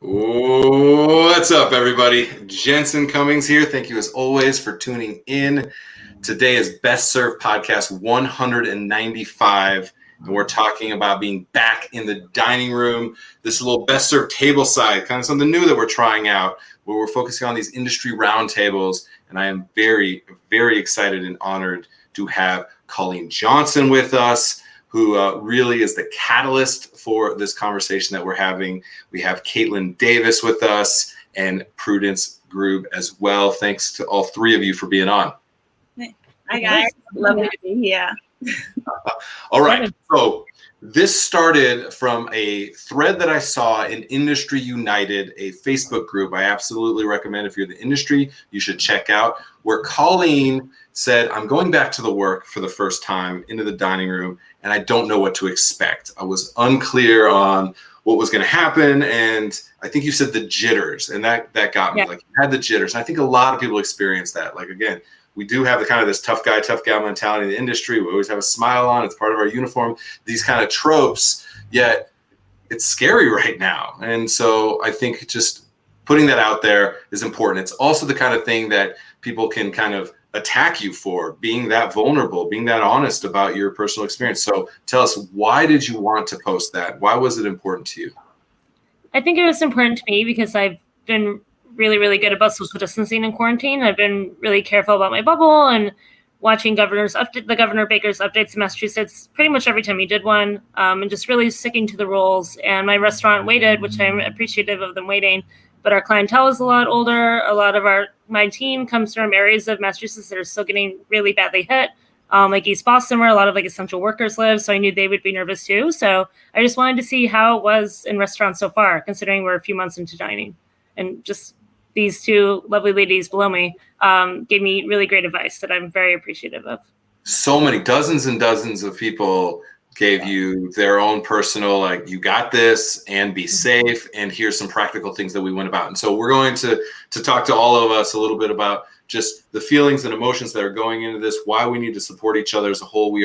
What's up, everybody? Jensen Cummings here. Thank you, as always, for tuning in. Today is Best Served Podcast 195, and we're talking about being back in the dining room. This is a little Best Served table side, kind of something new that we're trying out, where we're focusing on these industry roundtables. And I am very, very excited and honored to have Colleen Johnson with us, who really is the catalyst for this conversation that we're having. We have Caitlin Davis with us and Prudence Grube as well. Thanks to all three of you for being on. Hi, guys. Lovely to be here. All right. So this started from a thread that I saw in Industry United, a Facebook group I absolutely recommend if you're in the industry, you should check out, where Colleen said, I'm going back to the work for the first time into the dining room, and I don't know what to expect. I was unclear on what was going to happen, and I think you said the jitters, and that got me. Like, you had the jitters, and I think a lot of people experience that. Like, again, we do have the kind of this tough guy, tough gal mentality in the industry. We always have a smile on. It's part of our uniform. These kind of tropes, yet it's scary right now. And so I think just putting that out there is important. It's also the kind of thing that people can kind of attack you for, being that vulnerable, being that honest about your personal experience. So tell us, why did you want to post that? Why was it important to you? I think it was important to me because I've been really, really good about social distancing in quarantine. I've been really careful about my bubble and watching the Governor Baker's updates in Massachusetts pretty much every time he did one, and just really sticking to the rules. And my restaurant waited, which I'm appreciative of them waiting. But our clientele is a lot older. A lot of my team comes from areas of Massachusetts that are still getting really badly hit, like East Boston, where a lot of essential workers live. So I knew they would be nervous too. So I just wanted to see how it was in restaurants so far, considering we're a few months into dining. And just these two lovely ladies below me gave me really great advice that I'm very appreciative of. So many, dozens and dozens of people gave you their own personal, like, you got this, and be safe, and here's some practical things that we went about. And so we're going to talk to all of us a little bit about just the feelings and emotions that are going into this, why we need to support each other as a whole. We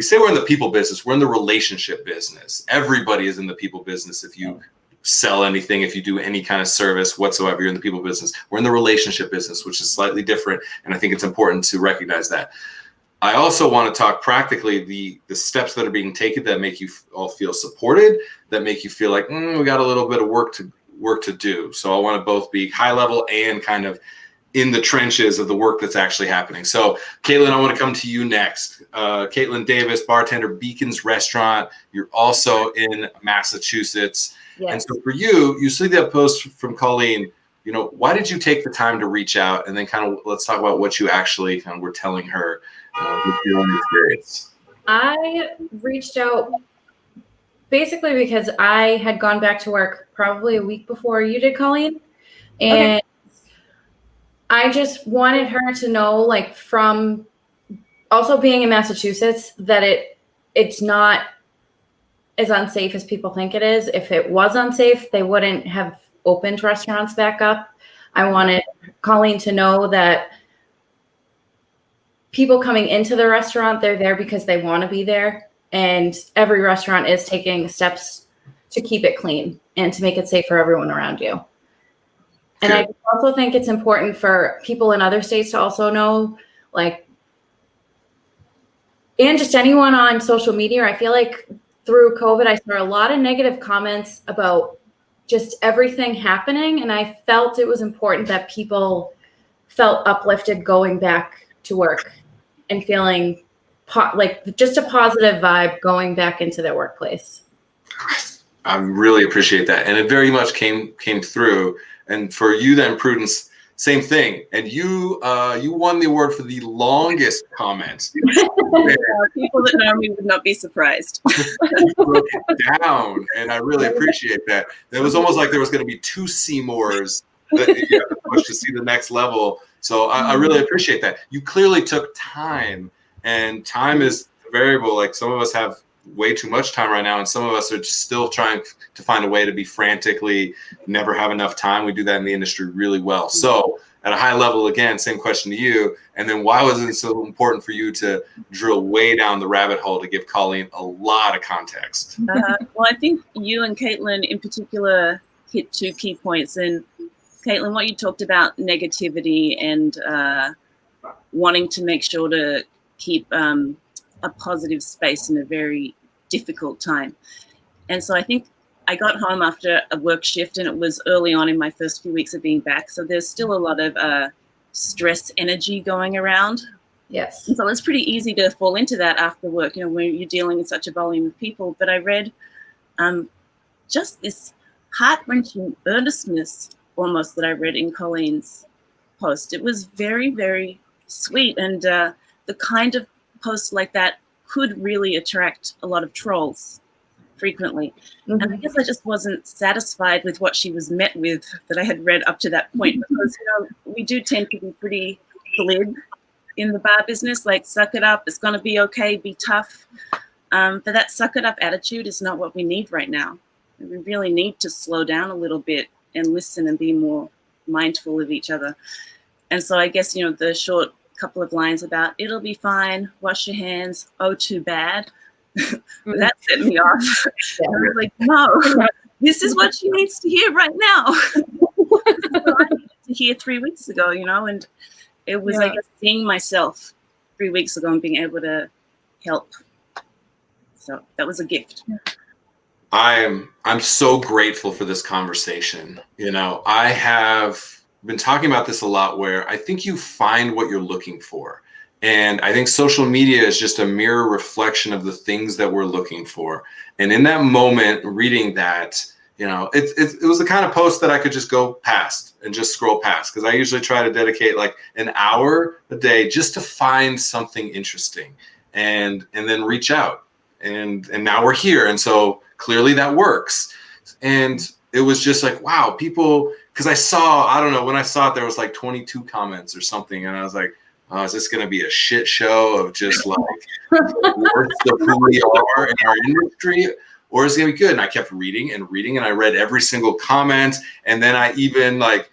say we're in the people business. We're in the relationship business. Everybody is in the people business. If you sell anything, if you do any kind of service whatsoever, you're in the people business. We're in the relationship business, which is slightly different. And I think it's important to recognize that. I also want to talk practically the steps that are being taken that make you all feel supported, that make you feel like we got a little bit of work to do. So I want to both be high level and kind of in the trenches of the work that's actually happening. So Caitlin, I want to come to you next. Caitlin Davis, bartender, Beacon's Restaurant. You're also in Massachusetts. Yes. And so for you see that post from Colleen, why did you take the time to reach out? And then kind of let's talk about what you actually kind of were telling her with your own experience. I reached out basically because I had gone back to work probably a week before you did, Colleen. And I just wanted her to know, from also being in Massachusetts, that it's not as unsafe as people think it is. If it was unsafe, they wouldn't have opened restaurants back up. I wanted Colleen to know that people coming into the restaurant, they're there because they want to be there. And every restaurant is taking steps to keep it clean and to make it safe for everyone around you. And I also think it's important for people in other states to also know, and just anyone on social media. I feel like through COVID, I saw a lot of negative comments about just everything happening. And I felt it was important that people felt uplifted going back to work and feeling just a positive vibe going back into their workplace. I really appreciate that. And it very much came through. And for you then, Prudence, same thing. And you won the award for the longest comment. People that know me would not be surprised. You broke it down, and I really appreciate that. It was almost like there was going to be two Seymours that you have to push to see the next level. So I really appreciate that. You clearly took time, and time is variable. Like, some of us have way too much time right now, and some of us are just still trying to find a way to be frantically never have enough time. We do that in the industry really well. So at a high level, again, same question to you. And then why was it so important for you to drill way down the rabbit hole to give Colleen a lot of context? Well, I think you and Caitlin in particular hit two key points. And Caitlin, what you talked about negativity and wanting to make sure to keep a positive space in a very difficult time. And so I think I got home after a work shift, and it was early on in my first few weeks of being back. So there's still a lot of stress energy going around. Yes. And so it's pretty easy to fall into that after work, you know, when you're dealing with such a volume of people. But I read just this heart-wrenching earnestness almost that I read in Colleen's post. It was very, very sweet. And the kind of post like that could really attract a lot of trolls frequently. Mm-hmm. And I guess I just wasn't satisfied with what she was met with that I had read up to that point, because, you know, we do tend to be pretty glib in the bar business, like suck it up, it's going to be okay, be tough. But that suck it up attitude is not what we need right now. We really need to slow down a little bit and listen and be more mindful of each other. And so I guess, you know, the short couple of lines about it'll be fine, wash your hands, oh, too bad. That set me off. Yeah. I was like, no, this is what she needs to hear right now. This is what I needed to hear 3 weeks ago, you know, and it was, I guess, seeing myself 3 weeks ago and being able to help. So that was a gift. I'm so grateful for this conversation. You know, I have been talking about this a lot, where I think you find what you're looking for. And I think social media is just a mirror reflection of the things that we're looking for. And in that moment, reading that, you know, it was the kind of post that I could just go past and just scroll past, because I usually try to dedicate like an hour a day just to find something interesting and then reach out. And now we're here. And so clearly that works. And it was just like, wow, people, because I don't know, when I saw it, there was like 22 comments or something. And I was like, oh, is this going to be a shit show of just like words of who we are in our industry? Or is it going to be good? And I kept reading and reading, and I read every single comment. And then I even like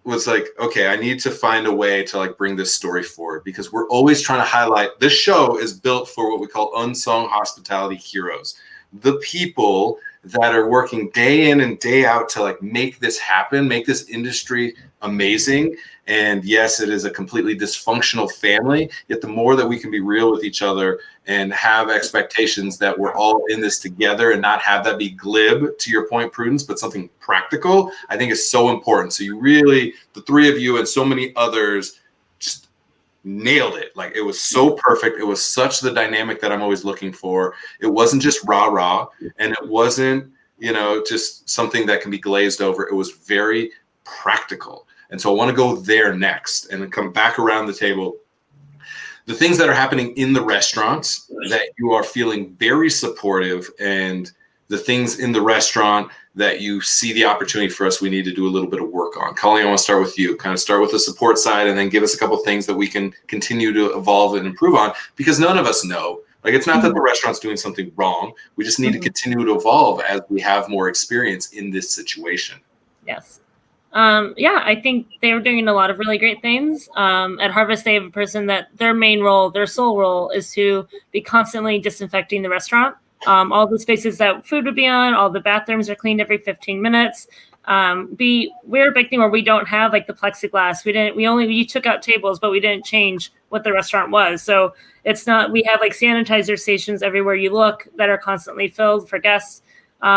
was like, okay, I need to find a way to like bring this story forward, because we're always trying to highlight, this show is built for what we call unsung hospitality heroes. The people that are working day in and day out to like make this happen, make this industry amazing. And yes, it is a completely dysfunctional family, yet the more that we can be real with each other and have expectations that we're all in this together and not have that be glib, to your point, Prudence, but something practical, I think is so important. So you really, the three of you and so many others, just nailed it. Like, it was so perfect. It was such the dynamic that I'm always looking for. It wasn't just rah-rah, and it wasn't, you know, just something that can be glazed over. It was very practical. And so I want to go there next and then come back around the table. The things that are happening in the restaurants that you are feeling very supportive, and the things in the restaurant that you see the opportunity for us, we need to do a little bit of work on. Colleen, I want to start with you. Kind of start with the support side and then give us a couple of things that we can continue to evolve and improve on, because none of us know. Like, it's not that the restaurant's doing something wrong. We just need to continue to evolve as we have more experience in this situation. Yes. Yeah, I think they were doing a lot of really great things. At Harvest, they have a person that their main role, their sole role, is to be constantly disinfecting the restaurant. All the spaces that food would be on, all the bathrooms are cleaned every 15 minutes. We're a big thing where we don't have like the plexiglass. We took out tables, but we didn't change what the restaurant was. So it's not, we have like sanitizer stations everywhere you look that are constantly filled for guests. They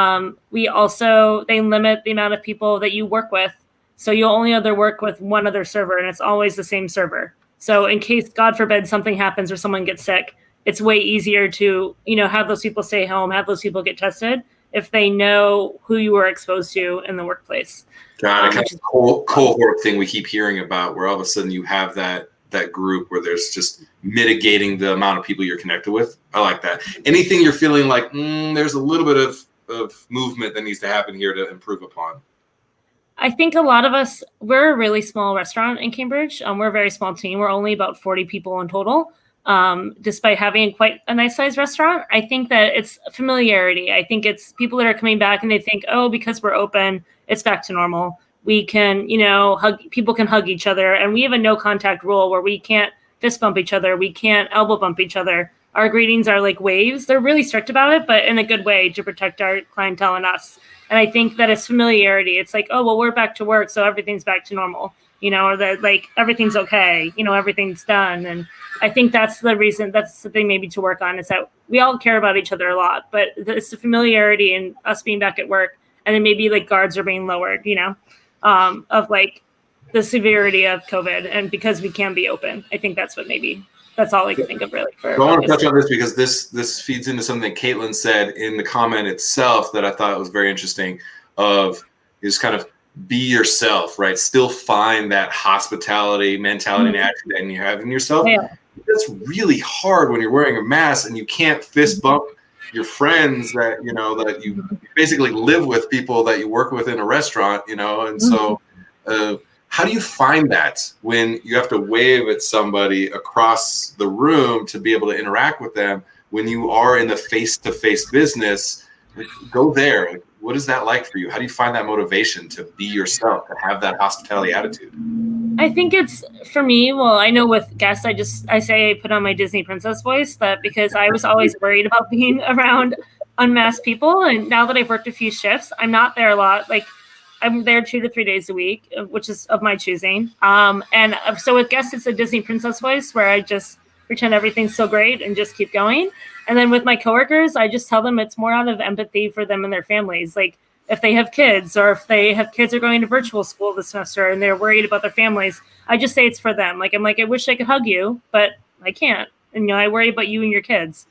limit the amount of people that you work with. So you'll only other work with one other server, and it's always the same server. So in case, God forbid, something happens or someone gets sick, it's way easier to, have those people stay home, have those people get tested if they know who you were exposed to in the workplace. Got it. Kind of cohort thing we keep hearing about, where all of a sudden you have that group where there's just mitigating the amount of people you're connected with. I like that. Anything you're feeling like there's a little bit of movement that needs to happen here to improve upon? I think a lot of us, we're a really small restaurant in Cambridge. We're a very small team. We're only about 40 people in total. Despite having quite a nice sized restaurant, I think that it's familiarity. I think it's people that are coming back and they think, oh, because we're open, it's back to normal. We can, people can hug each other. And we have a no contact rule where we can't fist bump each other. We can't elbow bump each other. Our greetings are like waves. They're really strict about it, but in a good way to protect our clientele and us. And I think that it's familiarity. It's like, oh, well, we're back to work, so everything's back to normal, or that like everything's okay, everything's done. And I think that's the reason, that's the thing maybe to work on, is that we all care about each other a lot, but it's the familiarity and us being back at work, and then maybe like guards are being lowered, of like the severity of COVID, and because we can be open. I think that's all I can think of really. I want to touch on this because this feeds into something that Caitlin said in the comment itself that I thought was very interesting, of just kind of be yourself, right? Still find that hospitality mentality and attitude that you have in yourself. Yeah. That's really hard when you're wearing a mask and you can't fist bump your friends that that you basically live with, people that you work with in a restaurant, and so how do you find that when you have to wave at somebody across the room to be able to interact with them when you are in the face-to-face business? Go there. Like, what is that like for you? How do you find that motivation to be yourself, to have that hospitality attitude? I think it's, for me, well, I know with guests, I say I put on my Disney princess voice, that because I was always worried about being around unmasked people. And now that I've worked a few shifts, I'm not there a lot. Like, I'm there 2 to 3 days a week, which is of my choosing. And so with guests, it's a Disney princess voice where I just pretend everything's so great and just keep going. And then with my coworkers, I just tell them it's more out of empathy for them and their families. Like if they have kids, or if they have kids who are going to virtual school this semester and they're worried about their families, I just say it's for them. Like, I'm like, I wish I could hug you, but I can't. And, I worry about you and your kids.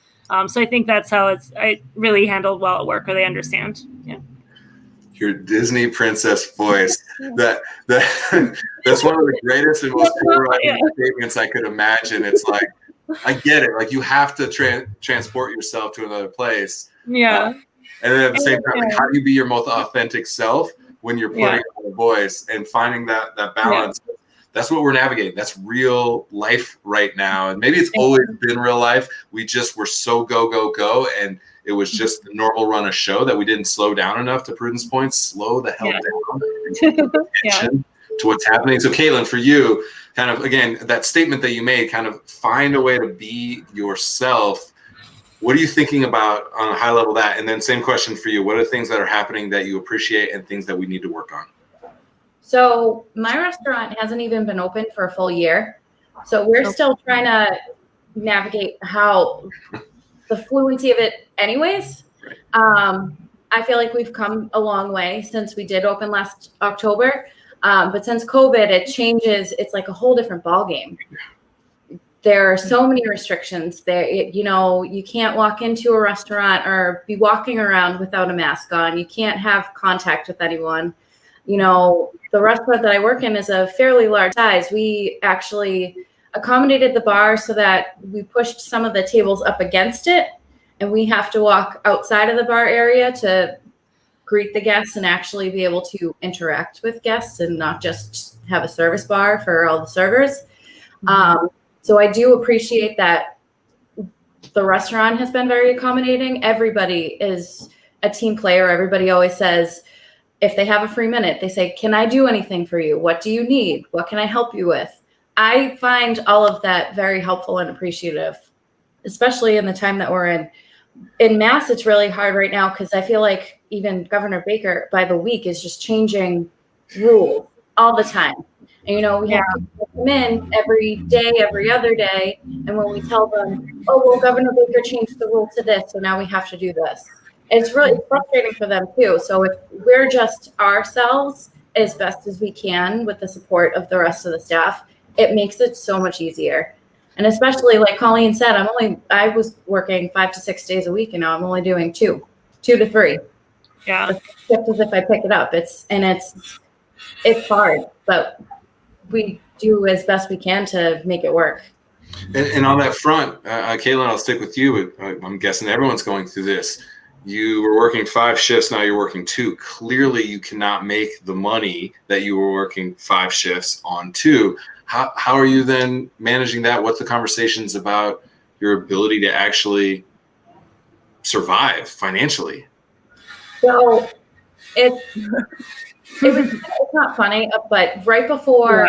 So I think that's how I really handled well at work, where they understand. Yeah. Your Disney princess voice. That's one of the greatest and most polarizing statements I could imagine. It's like, I get it. Like, you have to transport yourself to another place. Yeah. And then at the same time, like, how do you be your most authentic self when you're putting on a voice and finding that balance? Yeah. That's what we're navigating. That's real life right now. And maybe it's always been real life. We just were so go. And it was just the normal run of show that we didn't slow down enough, to Prudence point. Slow the hell down and pay attention to what's happening. So Caitlin, for you, kind of, again, that statement that you made, kind of find a way to be yourself. What are you thinking about on a high level that? And then same question for you. What are the things that are happening that you appreciate and things that we need to work on? So my restaurant hasn't even been open for a full year. So we're still trying to navigate how the fluency of it anyways. I feel like we've come a long way since we did open last October. But since COVID, it changes. It's like a whole different ballgame. There are so many restrictions there. You can't walk into a restaurant or be walking around without a mask on. You can't have contact with anyone. The restaurant that I work in is a fairly large size. We actually accommodated the bar so that we pushed some of the tables up against it, and we have to walk outside of the bar area to greet the guests and actually be able to interact with guests and not just have a service bar for all the servers. So I do appreciate that the restaurant has been very accommodating. Everybody is a team player. Everybody always says, if they have a free minute, they say, can I do anything for you? What do you need? What can I help you with? I find all of that very helpful and appreciative, especially in the time that we're in. In Mass, it's really hard right now because I feel like even Governor Baker by the week is just changing rules all the time. And, we have to come in every day, every other day. And when we tell them, oh, well, Governor Baker changed the rule to this, so now we have to do this. It's really frustrating for them too. So if we're just ourselves as best as we can with the support of the rest of the staff, it makes it so much easier. And especially like Colleen said, I was working 5 to 6 days a week, and now I'm only doing 2 to 3. Yeah. It's just as if I pick it up. It's hard, but we do as best we can to make it work. And on that front, Caitlin, I'll stick with you. I'm guessing everyone's going through this. You were working 5 shifts, now you're working 2. Clearly, you cannot make the money that you were working 5 shifts on 2. How are you then managing that? What's the conversations about your ability to actually survive financially? So it's not funny, but right before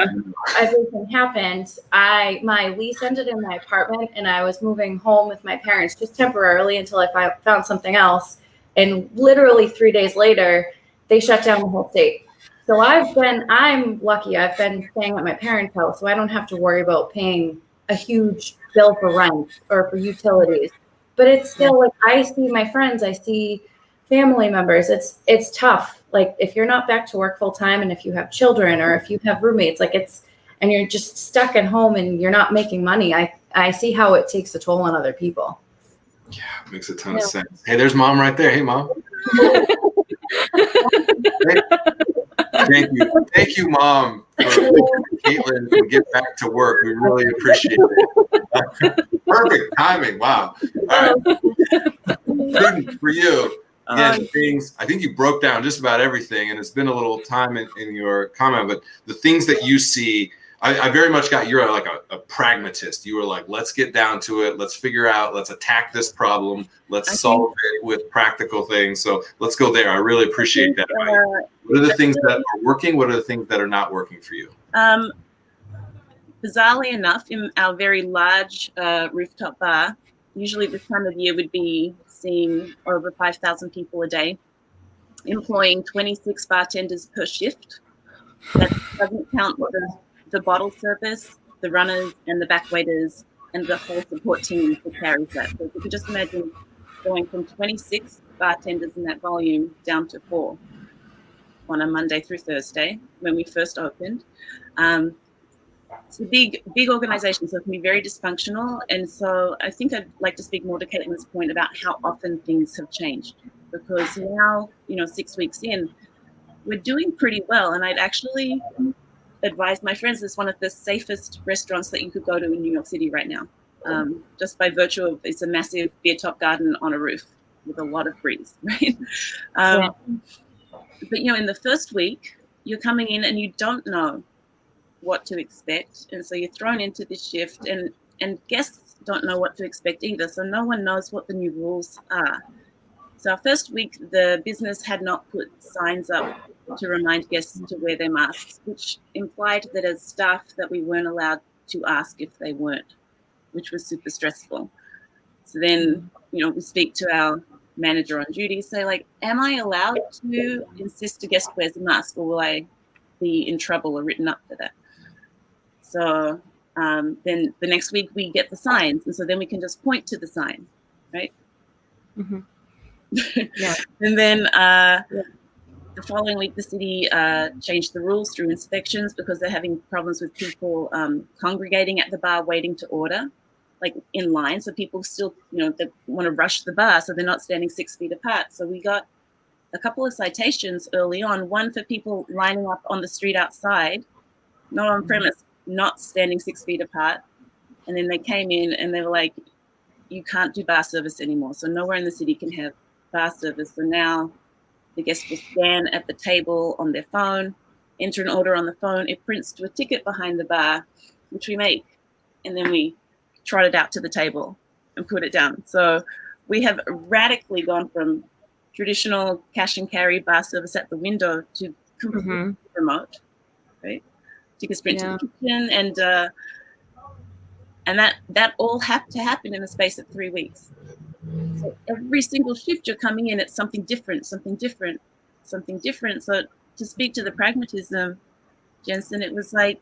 everything happened, my lease ended in my apartment, and I was moving home with my parents just temporarily until I found something else. And literally 3 days later, they shut down the whole state. So I'm lucky. I've been staying at my parents' house, so I don't have to worry about paying a huge bill for rent or for utilities. But it's still like I see my friends, I see family members. It's tough. Like if you're not back to work full time, and if you have children or if you have roommates, like and you're just stuck at home and you're not making money. I see how it takes a toll on other people. Yeah, it makes a ton of sense. Hey, there's Mom right there. Hey, Mom. Thank you, Mom, for Caitlin to get back to work. We really appreciate it. Perfect timing. Wow. All right. Good for you. Again, things, I think you broke down just about everything, and it's been a little time in your comment, but the things that you see, I very much got, you're like a pragmatist. You were like, let's get down to it. Let's figure out, let's attack this problem. Let's solve it with practical things. So let's go there. I really appreciate that. What are the things that are working? What are the things that are not working for you? Bizarrely enough, in our very large rooftop bar, usually this time of year would be seeing over 5,000 people a day, employing 26 bartenders per shift. That doesn't count the bottle service, the runners, and the back waiters, and the whole support team that carries that. So if you could just imagine going from 26 bartenders in that volume down to 4 on a Monday through Thursday when we first opened. It's a big organization, so it can be very dysfunctional. And so I think I'd like to speak more to Caitlin's point about how often things have changed, because now, 6 weeks in, we're doing pretty well. And I'd actually advise my friends it's one of the safest restaurants that you could go to in New York City right now, just by virtue of it's a massive beer top garden on a roof with a lot of breeze, right? But in the first week, you're coming in and you don't know what to expect, and so you're thrown into this shift, and guests don't know what to expect either, so no one knows what the new rules are. So our first week, the business had not put signs up to remind guests to wear their masks, which implied that as staff that we weren't allowed to ask if they weren't, which was super stressful. So then, we speak to our manager on duty, say like, am I allowed to insist a guest wears a mask, or will I be in trouble or written up for that? So then the next week we get the signs, and so then we can just point to the sign, right? Mm-hmm. Yeah. And then the following week, the city changed the rules through inspections because they're having problems with people congregating at the bar waiting to order, like in line. So people still, they want to rush the bar, so they're not standing 6 feet apart. So we got a couple of citations early on, one for people lining up on the street outside, not on premise, not standing 6 feet apart. And then they came in and they were like, you can't do bar service anymore. So nowhere in the city can have bar service. So now the guest will scan at the table on their phone, enter an order on the phone. It prints to a ticket behind the bar, which we make. And then we trot it out to the table and put it down. So we have radically gone from traditional cash and carry bar service at the window to completely remote, right? Tickets print to the kitchen, and that all had to happen in the space of 3 weeks. So every single shift you're coming in, it's something different. So to speak to the pragmatism, Jensen, it was like,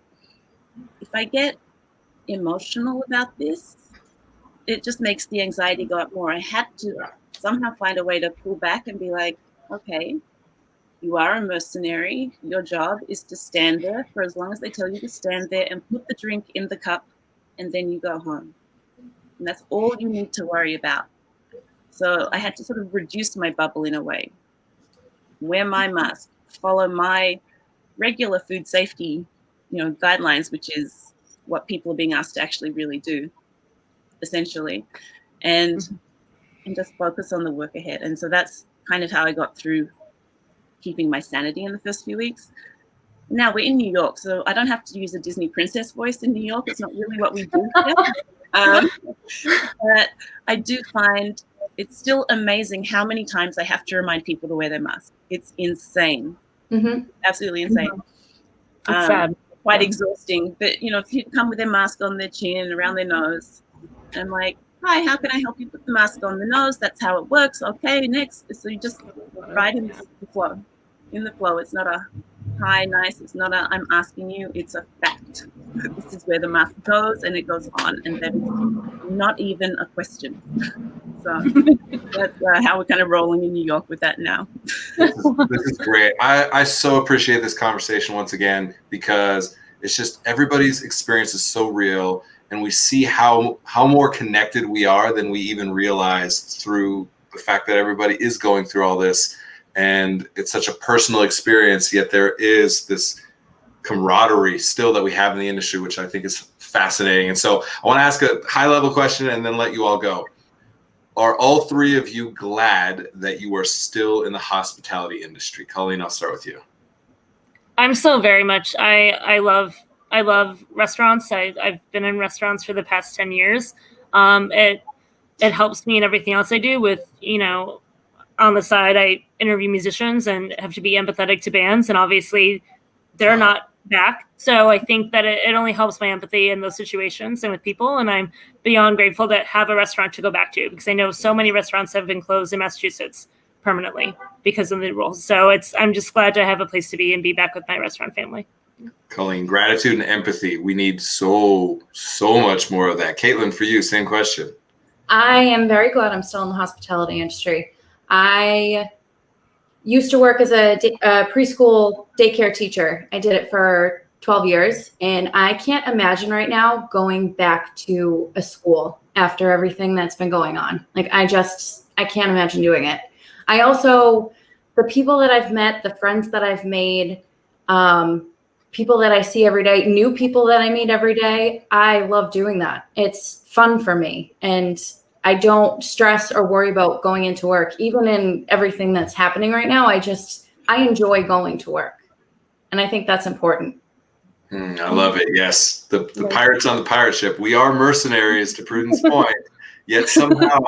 if I get emotional about this, it just makes the anxiety go up more. I had to somehow find a way to pull back and be like, okay, you are a mercenary. Your job is to stand there for as long as they tell you to stand there and put the drink in the cup, and then you go home. And that's all you need to worry about. So I had to sort of reduce my bubble in a way. Wear my mask, follow my regular food safety, guidelines, which is what people are being asked to actually really do, essentially, and just focus on the work ahead. And so that's kind of how I got through keeping my sanity in the first few weeks. Now we're in New York, so I don't have to use a Disney princess voice in New York. It's not really what we do here. But I do find it's still amazing how many times I have to remind people to wear their mask. It's insane. Absolutely insane. It's sad. Quite exhausting. But, if you come with their mask on their chin, around their nose, and I'm like, hi, how can I help you put the mask on the nose? That's how it works. Okay, next. So you just ride in the flow. in the flow. It's not a hi, nice. It's not a I'm asking you. It's a fact. This is where the mask goes, and it goes on, and that is not even a question. So that's how we're kind of rolling in New York with that now. This is great. I so appreciate this conversation once again, because it's just everybody's experience is so real, and we see how more connected we are than we even realized through the fact that everybody is going through all this, and it's such a personal experience, yet there is this camaraderie still that we have in the industry, which I think is fascinating. And so I want to ask a high level question and then let you all go. Are all three of you glad that you are still in the hospitality industry? Colleen, I'll start with you. I'm so very much. I love restaurants. I've been in restaurants for the past 10 years. It helps me in everything else I do. With, on the side, I interview musicians and have to be empathetic to bands, and obviously they're not back. So I think that it only helps my empathy in those situations and with people. And I'm beyond grateful to have a restaurant to go back to, because I know so many restaurants have been closed in Massachusetts permanently because of the rules. So I'm just glad to have a place to be and be back with my restaurant family. Colleen, gratitude and empathy. We need so much more of that. Caitlin, for you, same question. I am very glad I'm still in the hospitality industry. I used to work as a preschool daycare teacher. I did it for 12 years, and I can't imagine right now going back to a school after everything that's been going on. Like, I can't imagine doing it. I also, the people that I've met, the friends that I've made, people that I see every day, new people that I meet every day, I love doing that. It's fun for me, and I don't stress or worry about going into work. Even in everything that's happening right now, I enjoy going to work. And I think that's important. I love it. Yes. The pirates on the pirate ship. We are mercenaries, to Prudence point, yet somehow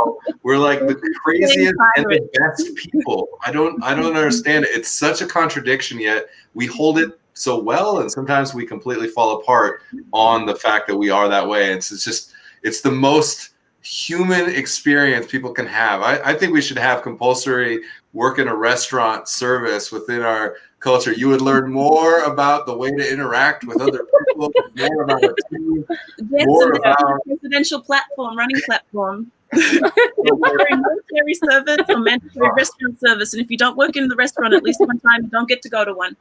we're like the craziest and the best people. I don't understand it. It's such a contradiction, yet we hold it so well, and sometimes we completely fall apart on the fact that we are that way. It's the most human experience people can have. I think we should have compulsory work in a restaurant service within our culture. You would learn more about the way to interact with other people, more about a team, more about residential platform, running platform. Military service or mandatory restaurant service, and if you don't work in the restaurant at least one time, you don't get to go to one.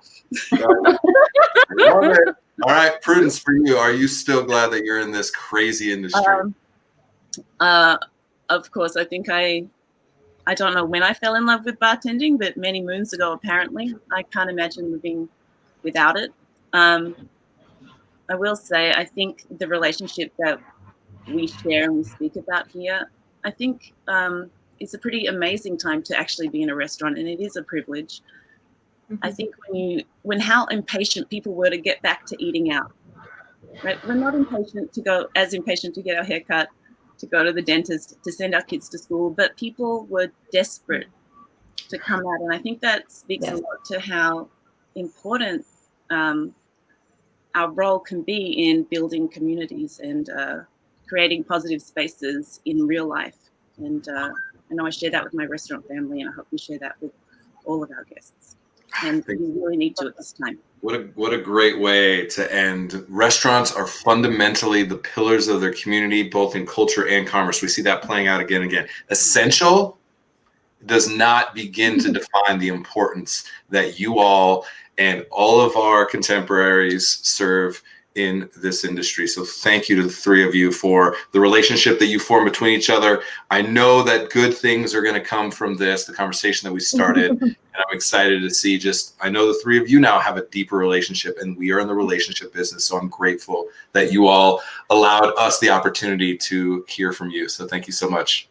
All right, Prudence, for you, are you still glad that you're in this crazy industry? Of course. I think I don't know when I fell in love with bartending, but many moons ago, apparently. I can't imagine living without it. I will say, I think the relationship that we share and we speak about here, I think it's a pretty amazing time to actually be in a restaurant, and it is a privilege. Mm-hmm. I think when how impatient people were to get back to eating out, right? We're not impatient to get our hair cut, to go to the dentist, to send our kids to school, but people were desperate to come out. And I think that speaks a lot to how important our role can be in building communities and creating positive spaces in real life. And I know I share that with my restaurant family, and I hope we share that with all of our guests. And we really need to at this time. What a great way to end. Restaurants are fundamentally the pillars of their community, both in culture and commerce. We see that playing out again and again. Essential does not begin to define the importance that you all and all of our contemporaries serve in this industry. So thank you to the three of you for the relationship that you form between each other. I know that good things are going to come from this, the conversation that we started. And I'm excited to see I know the three of you now have a deeper relationship, and we are in the relationship business. So I'm grateful that you all allowed us the opportunity to hear from you. So thank you so much.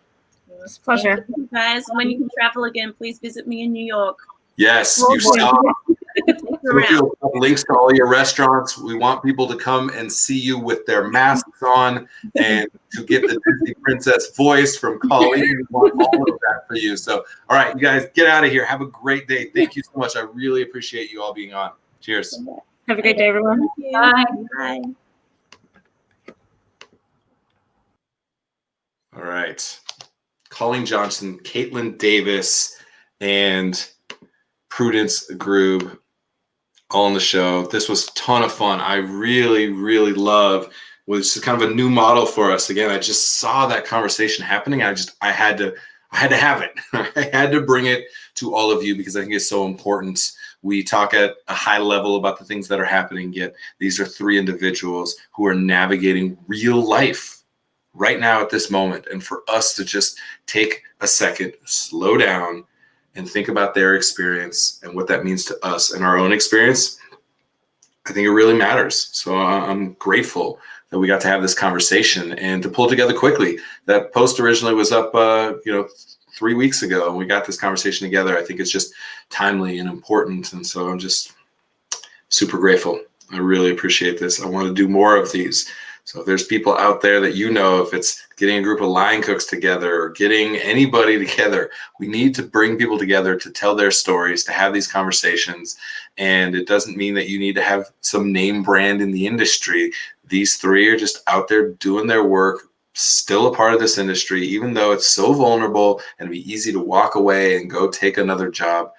It's a pleasure. Thank you guys, when you can travel again, please visit me in New York. Yes, you saw links to all your restaurants. We want people to come and see you with their masks on and to get the Disney princess voice from Colleen. We want all of that for you. So, all right, you guys, get out of here. Have a great day. Thank you so much. I really appreciate you all being on. Cheers. Have a great day, everyone. Bye. Bye. All right. Colleen Johnson, Caitlin Davis, and Prudence Grube, all on the show. This was a ton of fun. I really, really love. Was kind of a new model for us. Again, I just saw that conversation happening. I had to have it. I had to bring it to all of you because I think it's so important. We talk at a high level about the things that are happening, yet these are three individuals who are navigating real life right now at this moment. And for us to just take a second, slow down, and think about their experience and what that means to us and our own experience, I think it really matters. So I'm grateful that we got to have this conversation and to pull together quickly. That post originally was up, 3 weeks ago, and we got this conversation together. I think it's just timely and important. And so I'm just super grateful. I really appreciate this. I want to do more of these. So if there's people out there that if it's getting a group of line cooks together or getting anybody together, we need to bring people together to tell their stories, to have these conversations. And it doesn't mean that you need to have some name brand in the industry. These three are just out there doing their work, still a part of this industry, even though it's so vulnerable and it'd be easy to walk away and go take another job.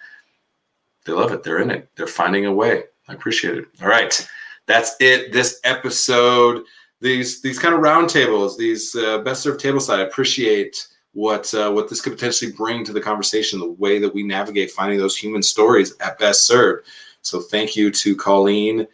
They love it. They're in it. They're finding a way. I appreciate it. All right. That's it. This episode, these kind of roundtables, these best served tableside, I appreciate what this could potentially bring to the conversation, the way that we navigate finding those human stories at Best Served. So thank you to Colleen,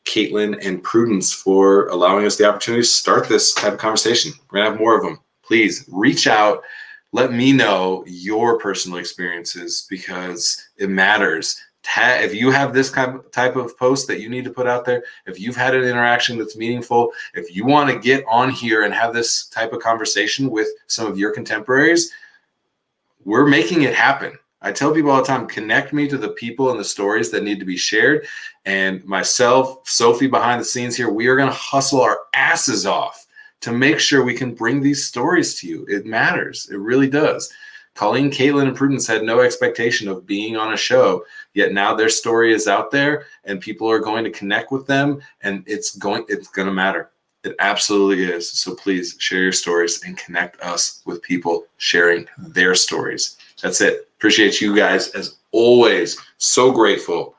Caitlin, and Prudence for allowing us the opportunity to start this type of conversation. We're gonna have more of them. Please reach out. Let me know your personal experiences because it matters. If you have this type of post that you need to put out there, if you've had an interaction that's meaningful, if you want to get on here and have this type of conversation with some of your contemporaries, we're making it happen. I tell people all the time, connect me to the people and the stories that need to be shared. And myself, Sophie behind the scenes here, we are going to hustle our asses off to make sure we can bring these stories to you. It matters. It really does. Colleen, Caitlin, and Prudence had no expectation of being on a show, yet now their story is out there and people are going to connect with them, and it's going to matter. It absolutely is. So please share your stories and connect us with people sharing their stories. That's it. Appreciate you guys as always. So grateful